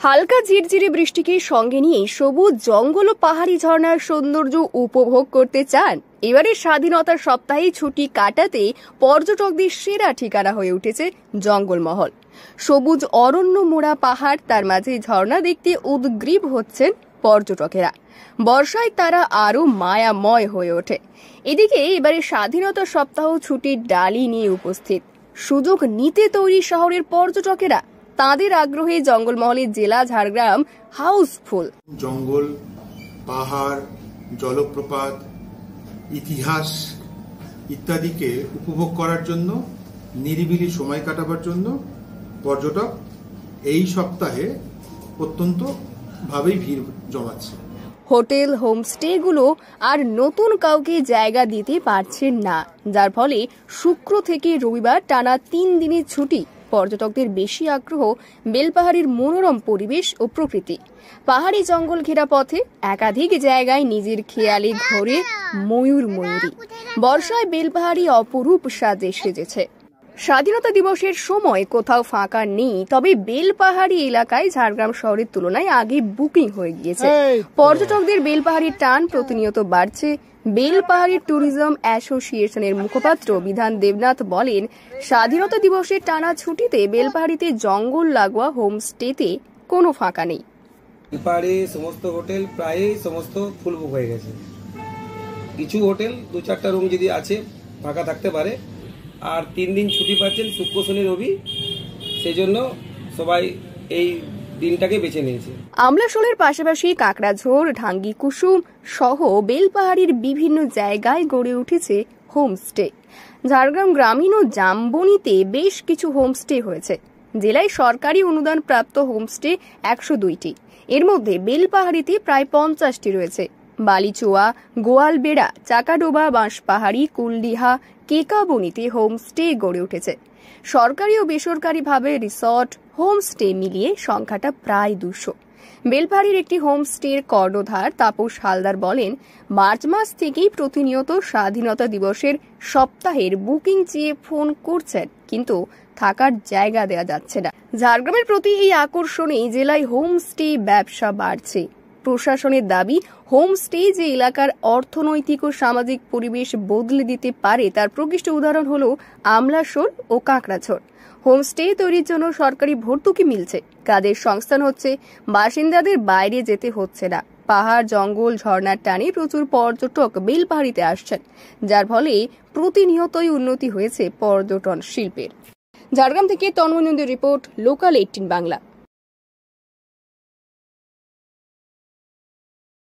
হালকা ঝিরঝিরে বৃষ্টিকে সঙ্গে নিয়ে সবুজ জঙ্গল ও পাহাড়ি ঝর্ণার সৌন্দর্য উপভোগ করতে চান? এবারে স্বাধীনতার সপ্তাহে ছুটি কাটাতে পর্যটকদের সেরা ঠিকানা হয়ে উঠেছে জঙ্গলমহল। সবুজ অরণ্য মোড়া পাহাড়, তার মাঝে ঝর্ণা দেখতে উদগ্রীব হচ্ছেন পর্যটকেরা। বর্ষায় তারা আরো মায়াময় হয়ে ওঠে। এদিকে এবারে স্বাধীনতা সপ্তাহ ছুটির ডালি নিয়ে উপস্থিত। সুযোগ নিতে তৈরি শহরের পর্যটকেরা। তাদের আগ্রহে জঙ্গলমহলের জেলা ঝাড়গ্রাম হাউসফুল। জঙ্গল, পাহাড়, জলপ্রপাত, ইতিহাস ইত্যাদিকে উপভোগ করার জন্য, নিরিবিলি সময় কাটাবার জন্য পর্যটক এই সপ্তাহে অত্যন্ত ভাবেই ভিড় জমাচ্ছে। হোটেল, হোমস্টেগুলো আর নতুন কাউকে জায়গা দিতে পারছেন না, যার ফলে শুক্র থেকে রবিবার টানা 3 দিনের ছুটি। পর্যটকদের বেশি আগ্রহ বেলপাহাড়ির মনোরম পরিবেশ ও প্রকৃতি। পাহাড়ি জঙ্গল ঘেরা পথে একাধিক জায়গায় নিজের খেয়ালে ঘোরে ময়ূরী। বর্ষায় বেলপাহাড়ি অপরূপ সাজে সেজেছে। স্বাধীনতা দিবসের সময় কোথাও ফাঁকা নেই, তবে বেলপাহাড়ি এলাকায় ঝাড়গ্রাম শহরের তুলনায় আগে বুকিং হয়ে গিয়েছে। পর্যটকদের বেলপাহাড়ির টান প্রতিনিয়ত বাড়ছে। বেলপাহাড়ি ট্যুরিজম অ্যাসোসিয়েশনের মুখপাত্র বিধান দেবনাথ বলেন, স্বাধীনতা দিবসের টানা ছুটিতে বেলপাহাড়িতে জঙ্গল লাগোয়া হোমস্টেতে কোনো ফাঁকা নেই। বেলপাহাড়ি সমস্ত হোটেল প্রায় সমস্ত ফুল বুক হয়ে গেছে। কিছু হোটেল 2-4টা রুম যদি আছে ফাঁকা থাকতে পারে। আর 3 দিন ছুটি পাচ্ছেন, শুক্র, শনি, রবি, সেই জন্য সবাই এই দিনটাকে বেছে নিয়েছে। আমলাশোলের পাশাপাশি কাকড়াঝোড়, ঢাঙ্গি কুসুম সহ বেলপাহাড়ির বিভিন্ন জায়গায় গড়ে উঠেছে হোমস্টে। ঝাড়গ্রাম গ্রামীণ ও জামবনিতে বেশ কিছু হোমস্টে হয়েছে। জেলায় সরকারি অনুদান প্রাপ্ত হোমস্টে 102টি। এর মধ্যে বেলপাহাড়িতে প্রায় 50টি রয়েছে। বালিচুয়া, গোয়ালবেড়া, চাকাডোবা, বাঁশপাহাড়ি, কুলডিহা, কেকাবনিতে হোমস্টে গড়ে উঠেছে। সরকারি ও বেসরকারিভাবে রিসর্ট, হোমস্টে মিলিয়ে সংখ্যাটা প্রায় 200। বেলপাহাড়ির একটি হোমস্টের কর্ণধার তাপস হালদার বলেন, মার্চ মাস থেকেই প্রতিনিয়ত স্বাধীনতা দিবসের সপ্তাহের বুকিং চেয়ে ফোন করছেন, কিন্তু থাকার জায়গা দেওয়া যাচ্ছে না। ঝাড়গ্রামের প্রতি এই আকর্ষণে জেলায় হোমস্টে ব্যবসা বাড়ছে। প্রশাসনের দাবি, হোমস্টে যে এলাকার অর্থনৈতিক ও সামাজিক পরিবেশ বদলে দিতে পারে তার প্রকৃষ্ট উদাহরণ হল আমলাশোল ও কাকড়াঝোড়। হোমস্টে তৈরির জন্য সরকারি ভর্তুকি মিলছে, কাজের সংস্থান হচ্ছে, বাসিন্দাদের বাইরে যেতে হচ্ছে না। পাহাড়, জঙ্গল, ঝর্ণার টানে প্রচুর পর্যটক বেলপাহাড়িতে আসছেন, যার ফলে প্রতিনিয়তই উন্নতি হয়েছে পর্যটন শিল্পের। ঝাড়গ্রাম থেকে তন্ময় নন্দীর রিপোর্ট, লোকাল 18 বাংলা।